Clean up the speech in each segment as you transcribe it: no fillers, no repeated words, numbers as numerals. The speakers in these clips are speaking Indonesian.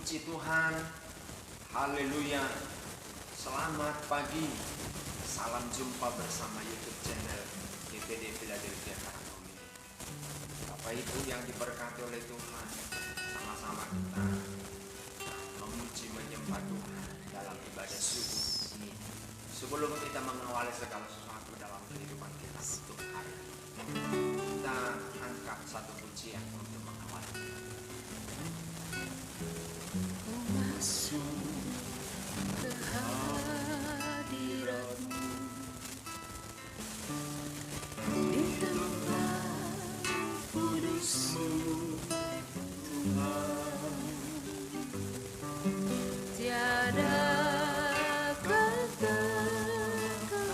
Puji Tuhan. Haleluya. Selamat pagi. Salam jumpa bersama YouTube channel GPD Philadelphia Karakom ini. Bapak Ibu yang diberkati oleh Tuhan, sama-sama kita memuji menyembah Tuhan dalam ibadah subuh ini. Sebelum kita mengawali segala sesuatu dalam kehidupan kita untuk hari ini, kita angkat satu pujian untuk mengawali. Masuk ke hadirat-Mu di tempat kudus-Mu, Tuhan. Tiada kata-kata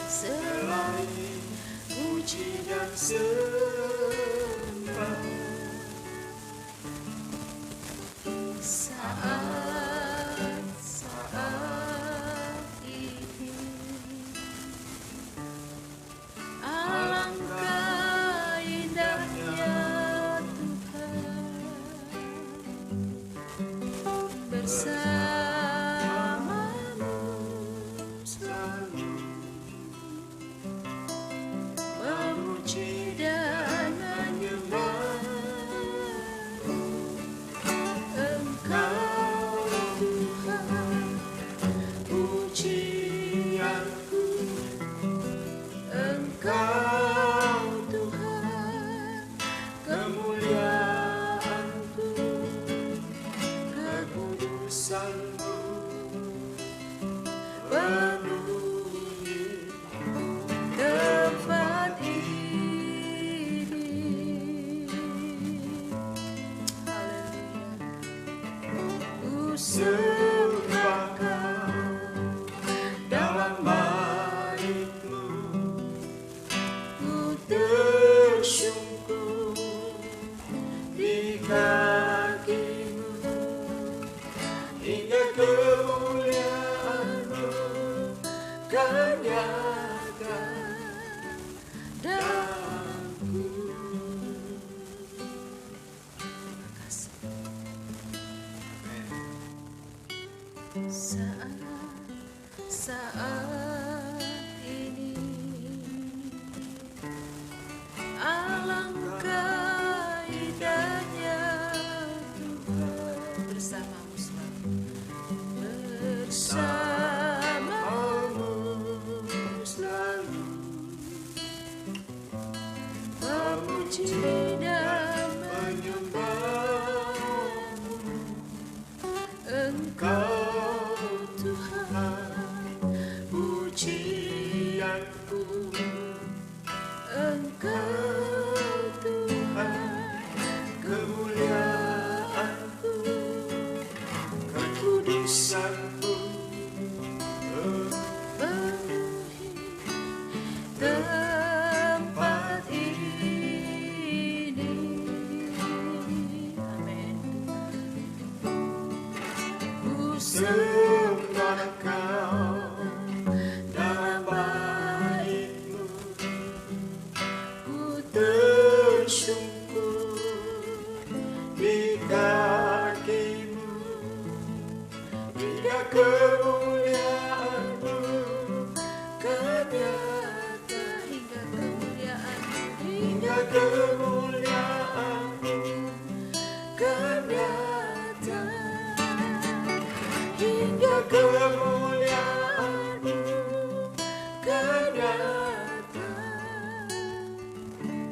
selain puji dan sembah. Saat ini alangkah indahnya Tuhan bersama-Mu selalu memuji dan menyembah Engkau. Engkau Tuhan, kemuliaan-Mu, kekudusan-Mu penuhi tempat ini. Haleluya. Ku sembah Kau dalam bait-Mu, tersungkur di kaki-Mu, hingga kemuliaan-Mu kan nyata dalamku. Terima kasih. Saat ini alangkah indahnya Tuhan bersama-Mu selalu, bersama-Mu selalu memuji dan menyembah-Mu. Engkau Tuhan, pujianku. Engkau Tuhan, kemuliaan-Mu, kekudusan-Mu penuhi tempat ini. Amin. Ku sembah Kau dalam bait-Mu, tersungkur di kaki-Mu, hingga kemuliaan-Mu kan nyata, hingga kemuliaan-Mu kan nyata, hingga kemuliaan-Mu kan nyata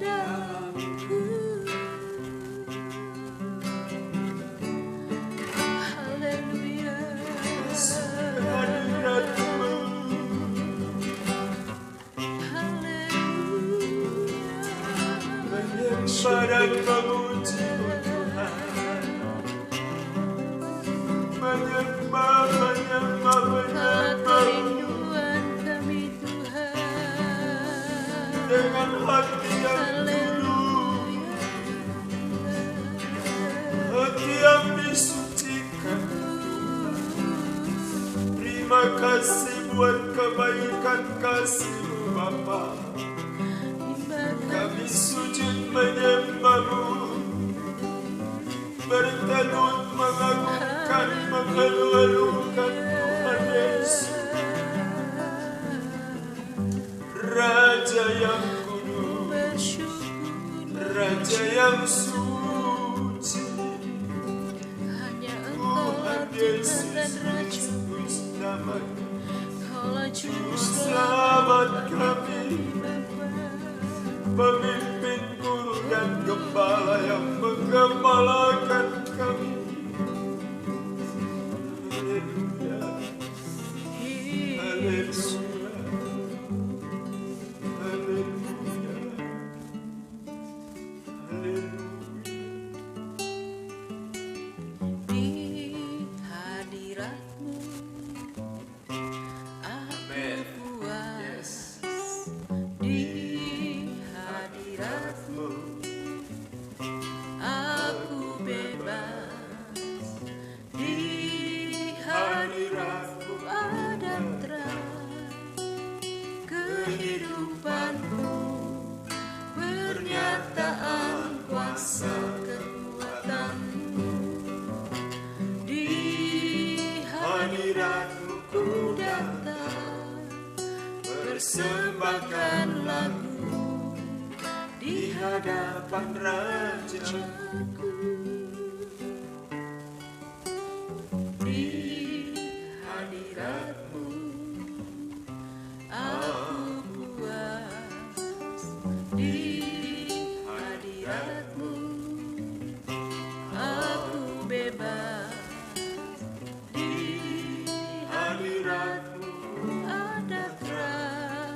dalamku. Haleluya. Hadirat-Mu. Haleluya. Menyembah dan memuji Tuhan. Menyembah. Kerinduan kami Tuhan, dengan hati yang tulus, hati yang disucikan. Terima kasih buat kebaikan kasih-Mu Bapa. Kami sujud menyembah-Mu, Raja yang suci, Hanya Engkaulah Tuhan dan Raja, namanya Kaulah Juru selamat kami, Bapa. pemimpin guru dan gembala yang menggembalakan kami. Haleluya, Yesus, haleluya, haleluya. di hadirat-Mu aku Amen. puas. Yes. Di hadirat-Mu aku bebas. Di hadirat-Mu ada terang. Kehidupanmu pernyataan kuasa kekuatan-Mu. Di hadirat-Mu ku datang, persembahkan lagu di hadapan Rajaku. Di hadirat-Mu aku puas. Di hadirat-Mu aku bebas. Di hadirat-Mu ada terang.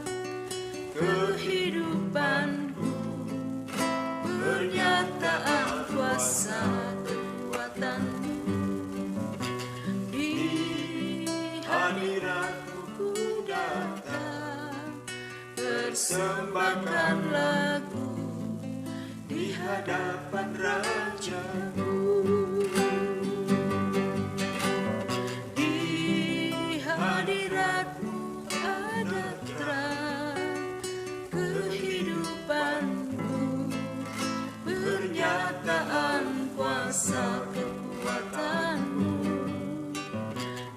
Kehidupanku pernyataan kuasa kekuatan-Mu. Di hadirat-Mu ku datang, persembahkan lagu di hadapan Rajaku. Di hadirat-Mu ada terang. Kehidupanku pernyataan kuasa kekuatan-Mu.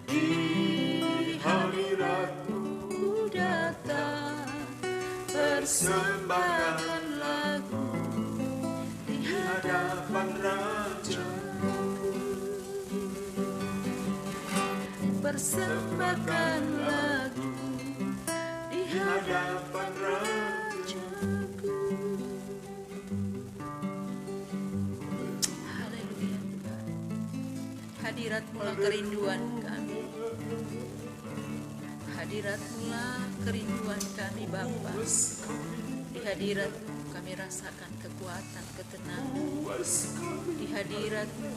Di hadirat-Mu ku datang, persembahkan lagu di hadapan Rajaku. Persembahkan lagu di hadapan Rajaku. Haleluya Tuhan. Hadirat-Mu lah kerinduan kami. Hadirat-Mu lah kerinduan kami Bapa. Di hadirat-Mu kami rasakan kekuatan, ketenangan. Di hadirat-Mu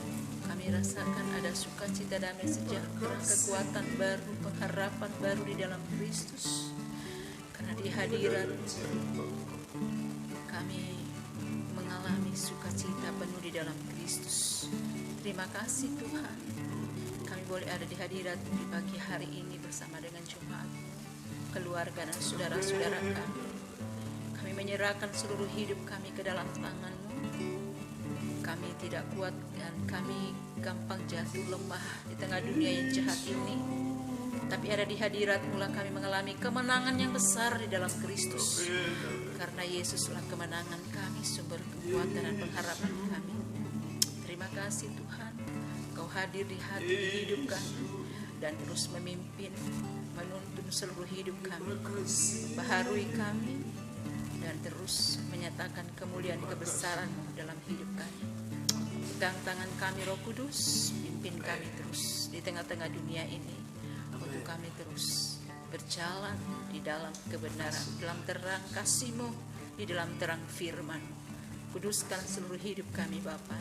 kami rasakan ada sukacita, damai sejahtera, kekuatan baru, pengharapan baru di dalam Kristus. Karena di hadirat-Mu kami mengalami sukacita penuh di dalam Kristus. Terima kasih Tuhan, kami boleh ada di hadirat-Mu di pagi hari ini bersama dengan jemaat-Mu, keluarga dan saudara-saudara kami. Kami menyerahkan seluruh hidup kami ke dalam tangan-Mu. Kami tidak kuat dan kami gampang jatuh lemah di tengah dunia yang jahat ini. Tapi ada di hadirat-Mu lah kami mengalami kemenangan yang besar di dalam Kristus. Karena Yesuslah kemenangan kami, sumber kekuatan dan pengharapan kami. Terima kasih Tuhan, Kau hadir di hati hidup kami dan terus memimpin, menuntun seluruh hidup kami, membaharui kami, dan terus menyatakan kemuliaan kebesaran-Mu dalam hidup kami. Pegang tangan kami Roh Kudus, pimpin kami terus di tengah-tengah dunia ini, untuk kami terus berjalan di dalam kebenaran, dalam terang kasih-Mu, di dalam terang firman-Mu. Kuduskan seluruh hidup kami Bapa.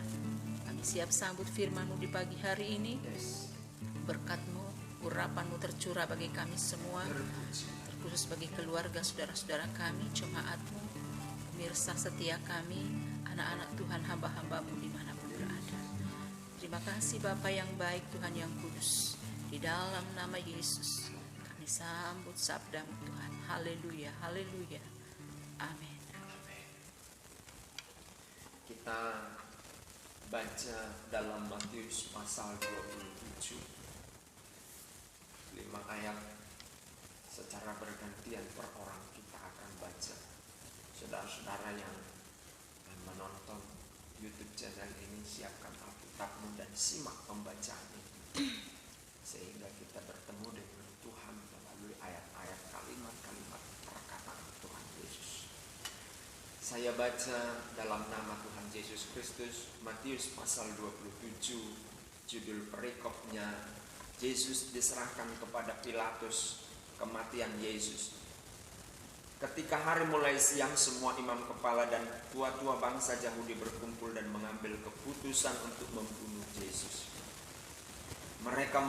Kami siap sambut firman-Mu di pagi hari ini. Berkat-Mu, urapan-Mu tercurah bagi kami semua, terkhusus bagi keluarga saudara-saudara kami, jemaat-Mu, pemirsa setia kami, anak-anak Tuhan, hamba-hamba-Mu dimanapun berada. Terima kasih Bapa yang baik, Tuhan yang kudus. Di dalam nama Yesus kami sambut sabda-Mu Tuhan. Haleluya, haleluya, amin. Kita baca dalam Matius pasal 27, 5 ayat secara bergantian per orang kita akan baca. Saudara-saudara yang menonton siapkan Alkitabmu dan simak pembacaan itu, sehingga kita bertemu dengan Tuhan melalui ayat-ayat, kalimat-kalimat perkataan Tuhan Yesus. Saya baca dalam nama Tuhan Yesus Kristus, Matius pasal 27, judul perikopnya, Yesus diserahkan kepada Pilatus, kematian Yesus. Ketika hari mulai siang, semua imam kepala dan tua-tua bangsa Yahudi berkumpul dan mengambil keputusan untuk membunuh Yesus. Mereka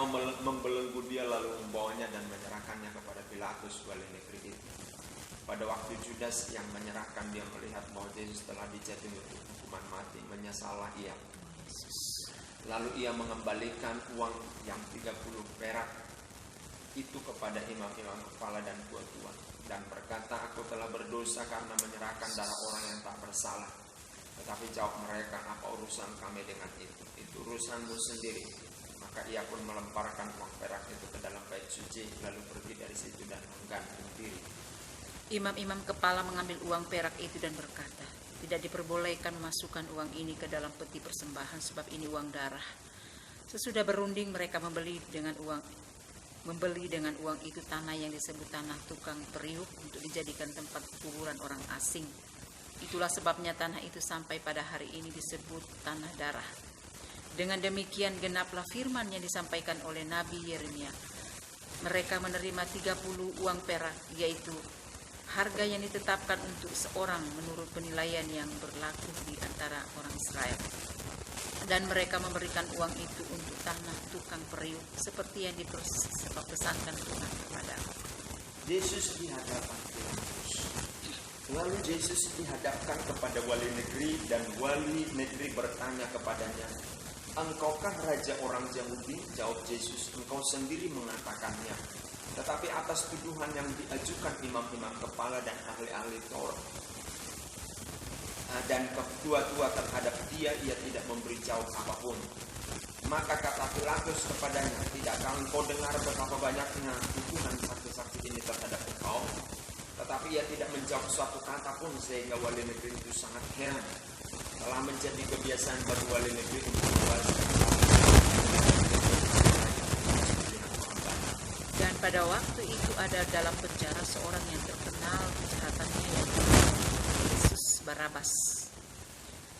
membelenggu dia lalu membawanya dan menyerahkannya kepada Pilatus, wali negeri itu. Pada waktu Judas yang menyerahkan dia melihat bahwa Yesus telah dijatuhi hukuman mati, menyesallah ia. Lalu ia mengembalikan uang yang 30 perak itu kepada imam-imam kepala dan tua-tua, dan berkata, aku telah berdosa karena menyerahkan darah orang yang tak bersalah. Tetapi jawab mereka, apa urusan kami dengan itu? Itu urusanmu sendiri. Maka ia pun melemparkan uang perak itu ke dalam bait suci, lalu pergi dari situ dan menggantung diri. Imam-imam kepala mengambil uang perak itu dan berkata, tidak diperbolehkan memasukkan uang ini ke dalam peti persembahan, sebab ini uang darah. Sesudah berunding, mereka membeli dengan uang itu tanah yang disebut tanah tukang periuk untuk dijadikan tempat kuburan orang asing. Itulah sebabnya tanah itu sampai pada hari ini disebut tanah darah. Dengan demikian genaplah firman yang disampaikan oleh Nabi Yeremia. Mereka menerima 30 uang perak, yaitu harga yang ditetapkan untuk seorang menurut penilaian yang berlaku di antara orang Israel. Dan mereka memberikan uang itu untuk tanah tukang periuk, seperti yang dipesankan Tuhan kepada Yesus di hadapan Pilatus. Lalu Yesus dihadapkan kepada wali negeri, dan wali negeri bertanya kepadanya, engkaukah raja orang Yahudi? Jawab Yesus, engkau sendiri mengatakannya. Tetapi atas tuduhan yang diajukan imam-imam kepala dan ahli-ahli Taurat dan ketua-tua terhadap dia, ia tidak memberi jawab apapun. Maka kata Pilatus kepadanya, tidakkah engkau dengar betapa banyaknya tuduhan saksi-saksi ini terhadap engkau? Tetapi ia tidak menjawab suatu kata pun, sehingga wali negeri itu sangat heran. Telah menjadi kebiasaan bagi wali negeri untuk membahas. Dan pada waktu itu ada dalam penjara seorang yang terkenal kejahatannya, yaitu Yesus Barabas.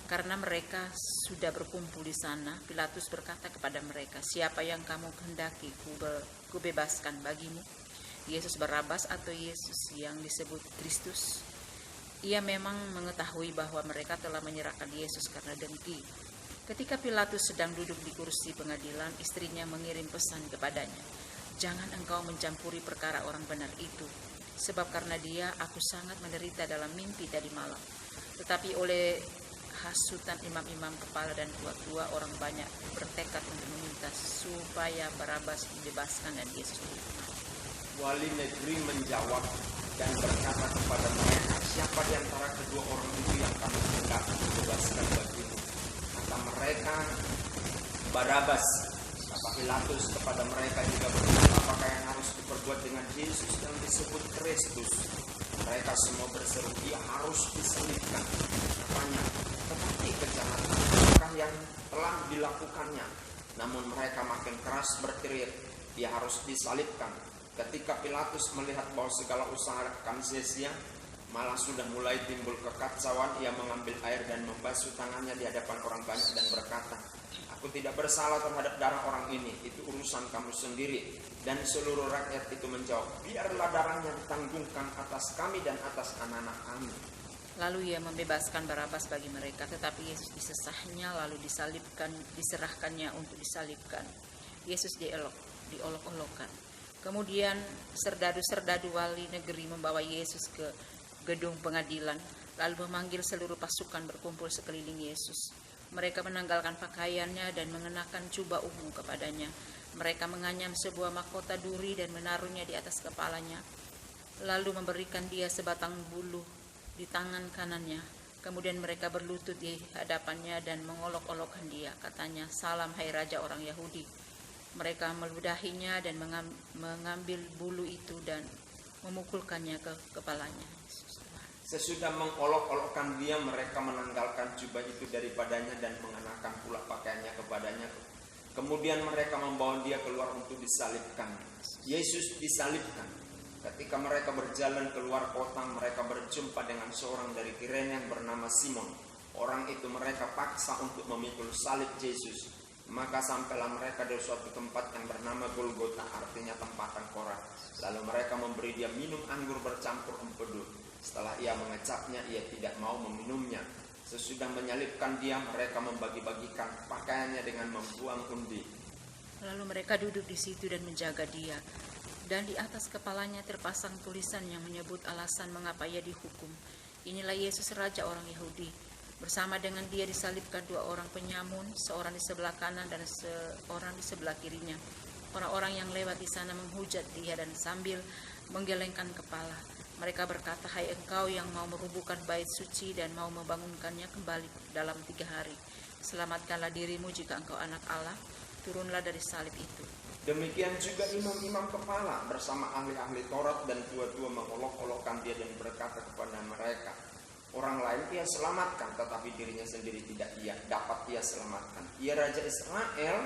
Karena mereka sudah berkumpul di sana, Pilatus berkata kepada mereka, siapa yang kamu kehendaki kubebaskan bagimu? Yesus Barabas atau Yesus yang disebut Kristus? Ia memang mengetahui bahwa mereka telah menyerahkan Yesus karena dengki. Ketika Pilatus sedang duduk di kursi pengadilan, istrinya mengirim pesan kepadanya, jangan engkau mencampuri perkara orang benar itu, sebab karena dia aku sangat menderita dalam mimpi tadi malam. Tetapi oleh hasutan imam-imam kepala dan tua-tua, orang banyak bertekad untuk meminta supaya Barabas dibebaskan dan Yesus dihukum. Wali negeri menjawab dan berkata kepada mereka, siapa di antara kedua orang itu yang kamu hendak dibebaskan bagimu? Kata mereka, Barabas. Kata Pilatus kepada mereka juga berkata, apakah yang harus diperbuat dengan Yesus yang disebut Kristus? Mereka semua berseru, dia harus disalibkan. Katanya, tetapi kejahatan apakah yang telah dilakukannya? Namun mereka makin keras berteriak, dia harus disalibkan. Ketika Pilatus melihat bahwa segala usaha akan sia-sia, malah sudah mulai timbul kekacauan, ia mengambil air dan membasuh tangannya di hadapan orang banyak dan berkata, aku tidak bersalah terhadap darah orang ini, itu urusan kamu sendiri. Dan seluruh rakyat itu menjawab, biarlah darahnya ditanggungkan atas kami dan atas anak-anak kami. Lalu ia membebaskan Barabas bagi mereka, tetapi Yesus disesahnya lalu diserahkannya untuk disalibkan. Yesus diolok-olokkan. Kemudian serdadu-serdadu wali negeri membawa Yesus ke gedung pengadilan, lalu memanggil seluruh pasukan berkumpul sekeliling Yesus. Mereka menanggalkan pakaiannya dan mengenakan jubah ungu kepadanya. Mereka menganyam sebuah mahkota duri dan menaruhnya di atas kepalanya, lalu memberikan dia sebatang bulu di tangan kanannya. Kemudian mereka berlutut di hadapannya dan mengolok-olokkan dia. Katanya, salam hai Raja orang Yahudi. Mereka meludahinya dan mengambil bulu itu dan memukulkannya ke kepalanya. Sesudah mengolok-olokkan dia, mereka menanggalkan jubah itu daripadanya dan mengenakan pula pakaiannya kepadanya. Kemudian mereka membawa dia keluar untuk disalibkan. Yesus disalibkan. Ketika mereka berjalan keluar kota, mereka berjumpa dengan seorang dari Kirene yang bernama Simon. Orang itu mereka paksa untuk memikul salib Yesus. Maka sampailah mereka dari suatu tempat yang bernama Golgota, artinya tempat tengkorak. Lalu mereka memberi dia minum anggur bercampur empedu. Setelah ia mengecapnya, ia tidak mau meminumnya. Sesudah menyalibkan dia, mereka membagi-bagikan pakaiannya dengan membuang undi. Lalu mereka duduk di situ dan menjaga dia. Dan di atas kepalanya terpasang tulisan yang menyebut alasan mengapa ia dihukum. Inilah Yesus Raja orang Yahudi. Bersama dengan dia disalibkan dua orang penyamun, seorang di sebelah kanan dan seorang di sebelah kirinya. Orang-orang yang lewat di sana menghujat dia dan sambil menggelengkan kepala. Mereka berkata, "Hai engkau yang mau merubuhkan bait suci dan mau membangunkannya kembali dalam 3 hari. Selamatkanlah dirimu jika engkau anak Allah, turunlah dari salib itu." Demikian juga imam-imam kepala bersama ahli-ahli Taurat dan tua-tua mengolok-olokkan dia dan berkata kepada mereka, "Orang lain ia selamatkan, tetapi dirinya sendiri tidak dapat ia selamatkan. Ia Raja Israel,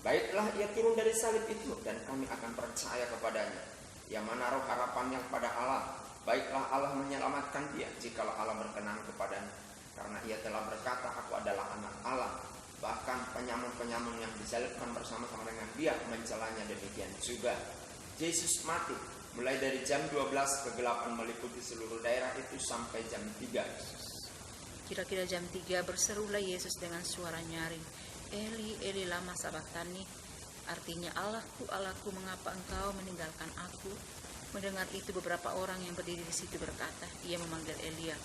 baiklah ia turun dari salib itu dan kami akan percaya kepadanya. Ia menaruh harapannya kepada Allah, baiklah Allah menyelamatkan dia jikalau Allah berkenan kepadanya. Karena ia telah berkata, aku adalah anak Allah." Bahkan penyamun-penyamun yang disalibkan bersama-sama dengan dia mencelanya demikian juga. Yesus mati mulai dari jam 12 kegelapan meliputi seluruh daerah itu sampai jam 3. Kira-kira jam 3 berserulah Yesus dengan suara nyaring, "Eli, Eli lama sabachthani," artinya, "Allahku, Allahku, mengapa engkau meninggalkan aku?" Mendengar itu beberapa orang yang berdiri di situ berkata, "Ia memanggil Elia."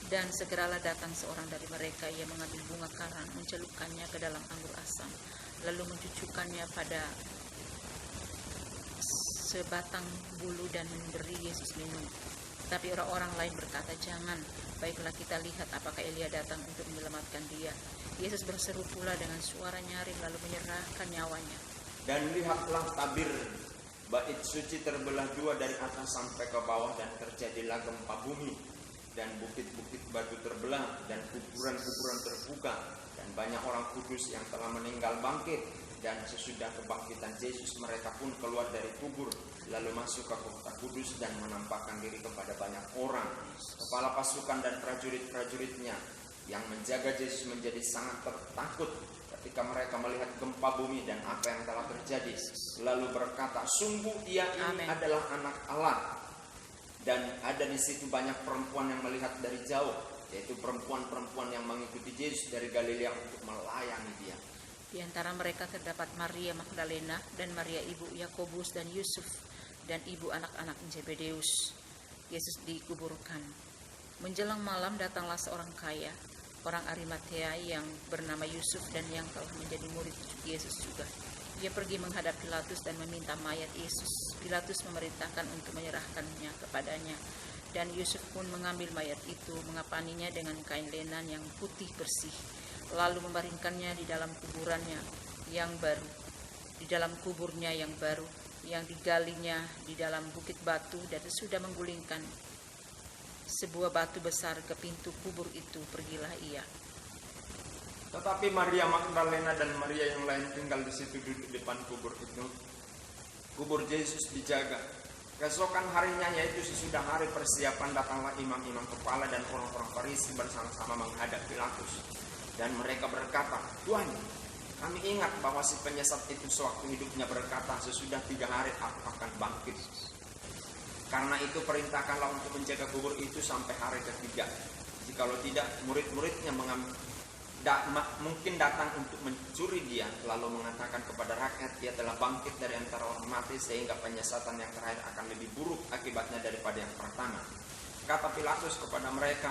Dan segeralah datang seorang dari mereka. Ia mengambil bunga karang, mencelupkannya ke dalam anggur asam, lalu mencucukkannya pada sebatang bulu dan memberi Yesus minum. Tapi orang-orang lain berkata, "Jangan, baiklah kita lihat apakah Elia datang untuk menyelamatkan dia." Yesus berseru pula dengan suara nyaring lalu menyerahkan nyawanya. Dan lihatlah tabir bait suci terbelah 2 dari atas sampai ke bawah, dan terjadilah gempa bumi, dan bukit-bukit batu terbelah, dan kuburan-kuburan terbuka, dan banyak orang kudus yang telah meninggal bangkit. Dan sesudah kebangkitan Yesus, mereka pun keluar dari kubur, lalu masuk ke kota kudus dan menampakkan diri kepada banyak orang. Kepala pasukan dan prajurit-prajuritnya yang menjaga Yesus menjadi sangat takut ketika mereka melihat gempa bumi dan apa yang telah terjadi. Lalu berkata, "Sungguh ia ini Amen. adalah anak Allah." Dan ada di situ banyak perempuan yang melihat dari jauh, yaitu perempuan-perempuan yang mengikuti Yesus dari Galilea untuk melayani dia. Di antara mereka terdapat Maria Magdalena dan Maria ibu Yakobus dan Yusuf dan ibu anak-anak Zebedeus. Yesus dikuburkan. Menjelang malam datanglah seorang kaya, orang Arimatea yang bernama Yusuf dan yang telah menjadi murid Yesus juga. Ia pergi menghadap Pilatus dan meminta mayat Yesus. Pilatus memerintahkan untuk menyerahkannya kepadanya. Dan Yusuf pun mengambil mayat itu, mengapaninya dengan kain lenan yang putih bersih, lalu membaringkannya di dalam kuburnya yang baru, yang digalinya di dalam bukit batu, dan sudah menggulingkan sebuah batu besar ke pintu kubur itu, pergilah ia. Tetapi Maria Magdalena dan Maria yang lain tinggal di situ duduk depan kubur itu. Kubur Yesus dijaga. Keesokan harinya, yaitu sesudah hari persiapan, datanglah imam-imam kepala dan orang-orang Farisi bersama-sama menghadap Pilatus. Dan mereka berkata, "Tuhan, kami ingat bahwa si penyesat itu sewaktu hidupnya berkata, sesudah 3 hari aku akan bangkit. Karena itu perintahkanlah untuk menjaga kubur itu sampai hari ketiga. Jikalau tidak, murid-muridnya mungkin datang untuk mencuri dia, lalu mengatakan kepada rakyat, dia telah bangkit dari antara orang mati, sehingga penyesatan yang terakhir akan lebih buruk akibatnya daripada yang pertama." Kata Pilatus kepada mereka,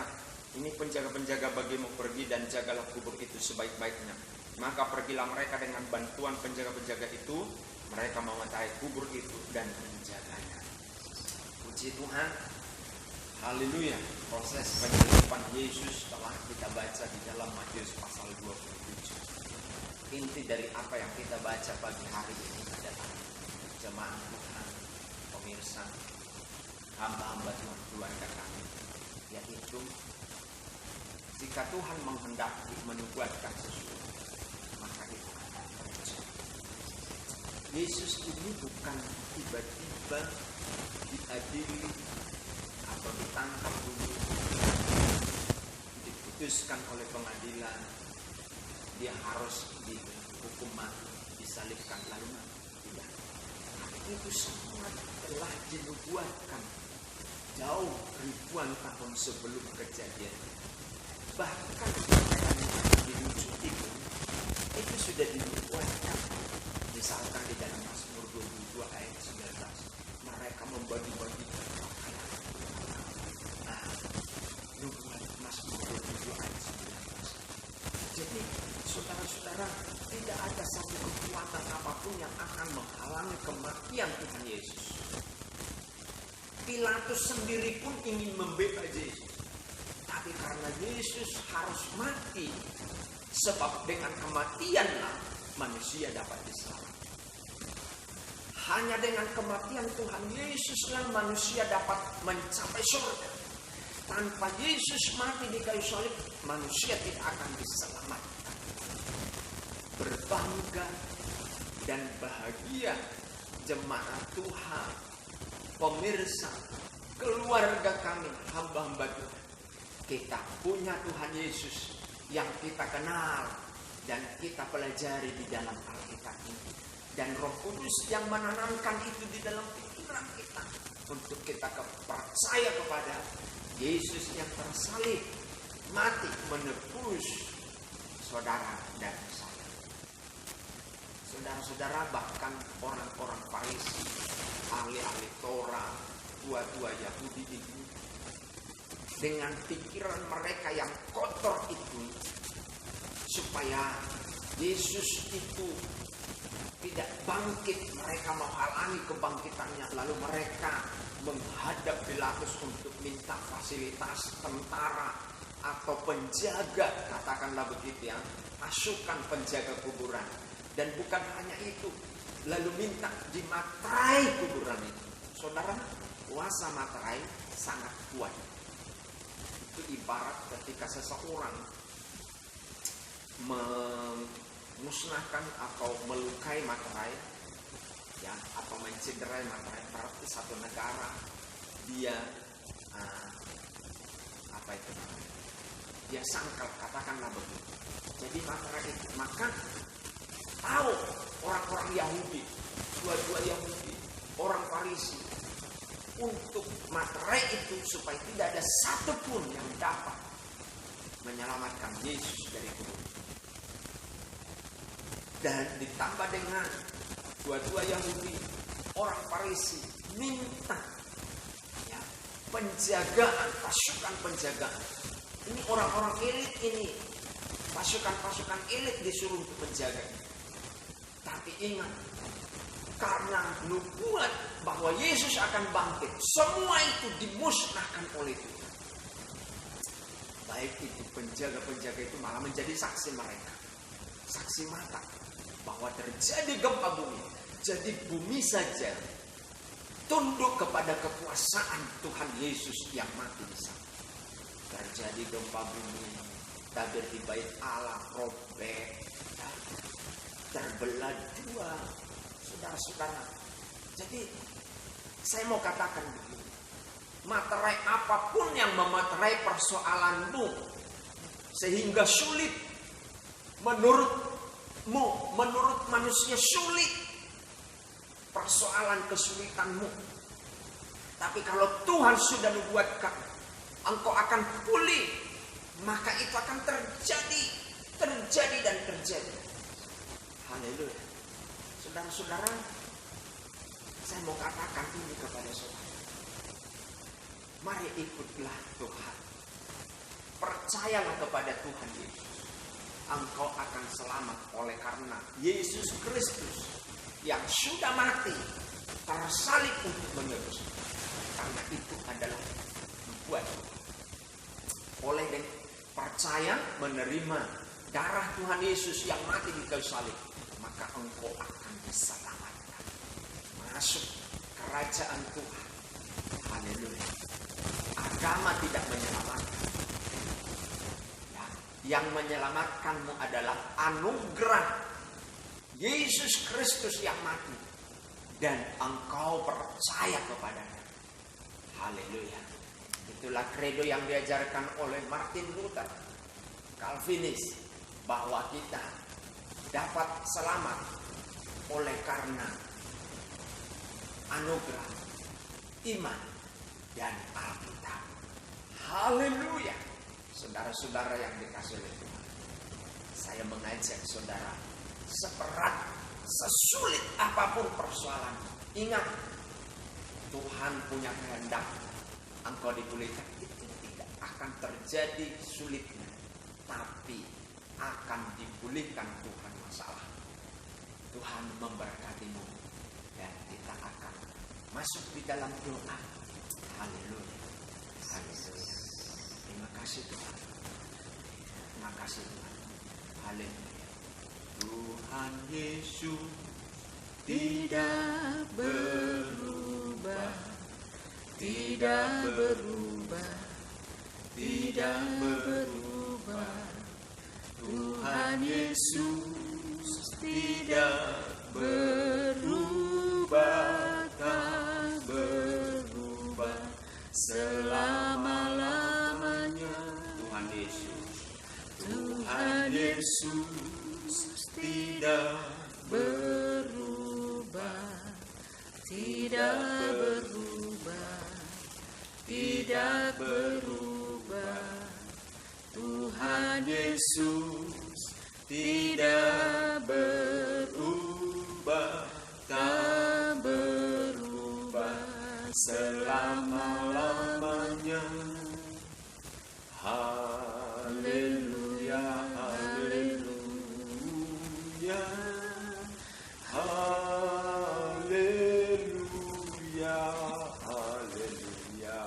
"Ini penjaga-penjaga bagimu, pergi dan jagalah kubur itu sebaik-baiknya." Maka pergilah mereka dengan bantuan penjaga-penjaga itu. Mereka memetai kubur itu dan menjaganya. Puji Tuhan. Haleluya. Proses penyaliban Yesus telah kita baca di dalam Matius pasal 27. Inti dari apa yang kita baca pagi hari ini adalah, jemaat Tuhan, pemirsa, hamba-hamba Tuhan, keluarga kami, yaitu jika Tuhan menghendaki menubuatkan sesuatu, maka itu akan terjadi. Yesus ini bukan tiba-tiba diadili atau ditangkap dulu, diputuskan oleh pengadilan, dia harus dihukum mati, disalibkan lalu mati. Tidak. Itu semua telah dinubuatkan jauh ribuan tahun sebelum kejadian. Bahkan yang dirujuk itu sudah dinubuatkan. Misalkan di dalam Mazmur 22 ayat 19, mereka membagi-bagikan pakaian. Nah, nubuat Mazmur 22 ayat 19. Jadi, saudara-saudara, tidak ada satu kekuatan apapun yang akan menghalangi kematian Tuhan Yesus. Pilatus sendiri pun ingin membebas Yesus. Tapi karena Yesus harus mati, sebab dengan kematianlah manusia dapat diselamatkan. Hanya dengan kematian Tuhan Yesuslah manusia dapat mencapai surga. Tanpa Yesus mati di kayu salib, manusia tidak akan diselamatkan. Berbangga dan bahagia jemaat Tuhan, pemirsa, keluarga kami, hamba-hamba Tuhan. Kita punya Tuhan Yesus yang kita kenal dan kita pelajari di dalam Alkitab ini. Dan Roh Kudus yang menanamkan itu di dalam pikiran kita untuk kita percaya kepada Yesus yang tersalib, mati menebus saudara dan saya. Saudara-saudara, bahkan orang-orang Farisi, ahli-ahli Torah, tua-tua Yahudi itu, dengan pikiran mereka yang kotor itu, supaya Yesus itu tidak bangkit, mereka menghalangi kebangkitannya. Lalu mereka menghadap Pilatus untuk minta fasilitas tentara atau penjaga, katakanlah begitu ya, pasukan penjaga kuburan. Dan bukan hanya itu, lalu minta dimaterai kuburan itu. Saudara, kuasa materai sangat kuat. Itu ibarat ketika seseorang memusnahkan atau melukai materai, ya, atau mencederai materai. Berarti satu negara dia dia sangkal, katakanlah begitu. Jadi materai itu, maka tahu orang-orang Yahudi, dua-dua Yahudi, orang Farisi, untuk materai itu supaya tidak ada satupun yang dapat menyelamatkan Yesus dari kubur. Dan ditambah dengan dua-dua Yahudi, orang Farisi minta ya, penjagaan, pasukan penjagaan. Ini orang-orang elit ini, pasukan-pasukan elit disuruh untuk menjaga. Tapi ingat, karena nubuat bahwa Yesus akan bangkit, semua itu dimusnahkan oleh Tuhan. Baik itu penjaga-penjaga itu malah menjadi saksi mereka, saksi mata bahwa terjadi gempa bumi. Jadi bumi saja tunduk kepada kekuasaan Tuhan Yesus yang mati di sana. Terjadi gempa bumi, tabir di bait Allah robek, terbelah dua. Saudara-saudara, jadi saya mau katakan begini, materai apapun yang mematerai persoalanmu sehingga sulit menurutmu, menurut manusia sulit persoalan kesulitanmu, tapi kalau Tuhan sudah nubuatkan engkau akan pulih, maka itu akan terjadi dan terjadi. Haleluya. Saudara-saudara, saya mau katakan ini kepada saudara. Mari ikutlah Tuhan. Percayalah kepada Tuhan Yesus. Engkau akan selamat oleh karena Yesus Kristus yang sudah mati, tersalib untuk menebus. Karena itu adalah nubuat. Oleh dan percaya menerima darah Tuhan Yesus yang mati di kayu salib, maka engkau akan diselamatkan masuk kerajaan Tuhan. Haleluya. agama tidak menyelamatkan. Ya, yang menyelamatkanmu adalah anugerah Yesus Kristus yang mati dan engkau percaya kepadanya. Haleluya. Itulah kredo yang diajarkan oleh Martin Luther, Calvinis, bahwa kita dapat selamat oleh karena anugerah, iman, dan Alkitab. Haleluya. Saudara-saudara yang dikasihi oleh Tuhan, saya mengajak saudara, seberat, sesulit apapun persoalan, ingat, Tuhan punya kehendak. Engkau dipulihkan, itu tidak akan terjadi sulitnya, tapi akan dipulihkan Tuhan masalah. Tuhan memberkatimu dan kita akan masuk di dalam doa. Haleluya. Haleluya. Terima kasih Tuhan. Terima kasih Tuhan. Haleluya. Tuhan Yesus tidak berubah, tidak berubah, tidak berubah. Tuhan Yesus tidak berubah, tak berubah selama-lamanya. Tuhan Yesus. Tuhan Yesus tidak berubah, tidak berubah, tidak berubah. Tuhan Yesus tidak berubah, tak berubah selama-lamanya. Haleluya, haleluya, haleluya, haleluya,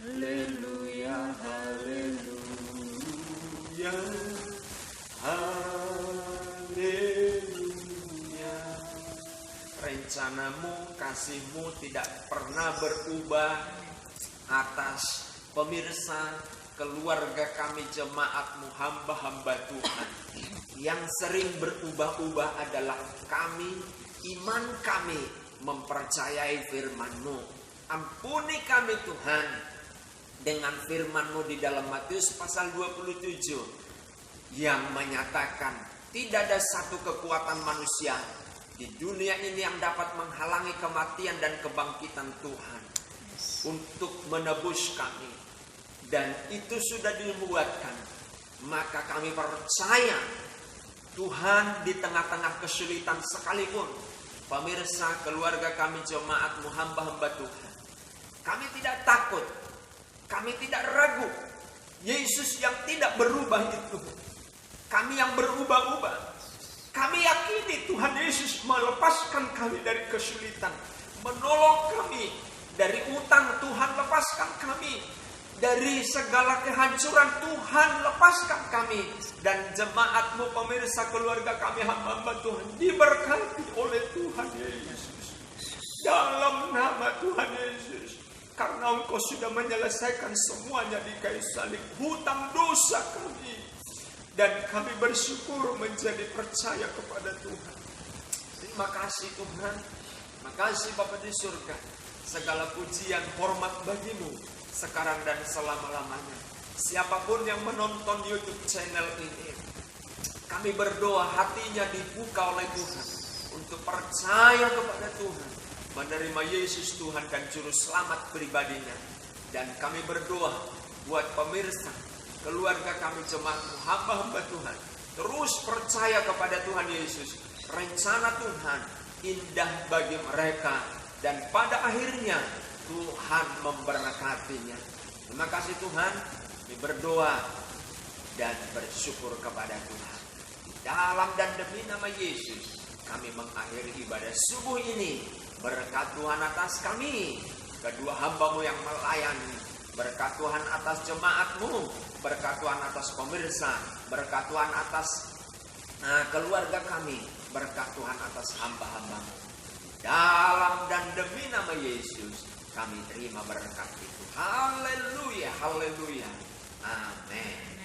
haleluya, haleluya, haleluya. Rencanamu, kasihmu tidak pernah berubah atas pemirsa, keluarga kami, jemaatmu, hamba-hamba Tuhan. Yang sering berubah-ubah adalah kami, iman kami mempercayai firman-Mu. Ampuni kami Tuhan dengan firman-Mu di dalam Matius pasal 27 yang menyatakan tidak ada satu kekuatan manusia di dunia ini yang dapat menghalangi kematian dan kebangkitan Tuhan untuk menebus kami. Dan itu sudah dibuatkan. Maka kami percaya Tuhan di tengah-tengah kesulitan sekalipun, pemirsa, keluarga kami, jemaatmu, hamba-hamba Tuhan, kami tidak takut, kami tidak ragu. Yesus yang tidak berubah itu, kami yang berubah-ubah. Kami yakini Tuhan Yesus melepaskan kami dari kesulitan, menolong kami dari utang. Tuhan lepaskan kami dari segala kehancuran. Tuhan lepaskan kami. Dan jemaatmu, pemirsa, keluarga kami, hamba-hamba Tuhan, diberkati oleh Tuhan Yesus. Dalam nama Tuhan Yesus. Karena Engkau sudah menyelesaikan semuanya di kayu salib, hutang dosa kami. Dan kami bersyukur menjadi percaya kepada Tuhan. Terima kasih Tuhan. Terima kasih Bapa di surga. Segala pujian, hormat bagimu sekarang dan selama-lamanya. Siapapun yang menonton YouTube channel ini, kami berdoa hatinya dibuka oleh Tuhan untuk percaya kepada Tuhan, menerima Yesus Tuhan dan Juru Selamat pribadinya. Dan kami berdoa buat pemirsa, keluarga kami, jemaatmu, hamba-hamba Tuhan, terus percaya kepada Tuhan Yesus. Rencana Tuhan indah bagi mereka, dan pada akhirnya Tuhan memberkatinya. Terima kasih Tuhan. Kami berdoa dan bersyukur kepada Tuhan. Dalam dan demi nama Yesus, kami mengakhiri ibadah subuh ini. Berkat Tuhan atas kami, kedua hamba-Mu yang melayani. Berkat Tuhan atas jemaat-Mu. Berkat Tuhan atas pemirsa. Berkat Tuhan atas keluarga kami. Berkat Tuhan atas hamba-hamba-Mu. Dalam dan demi nama Yesus, Kami terima berkat itu. Haleluya, haleluya. Amin.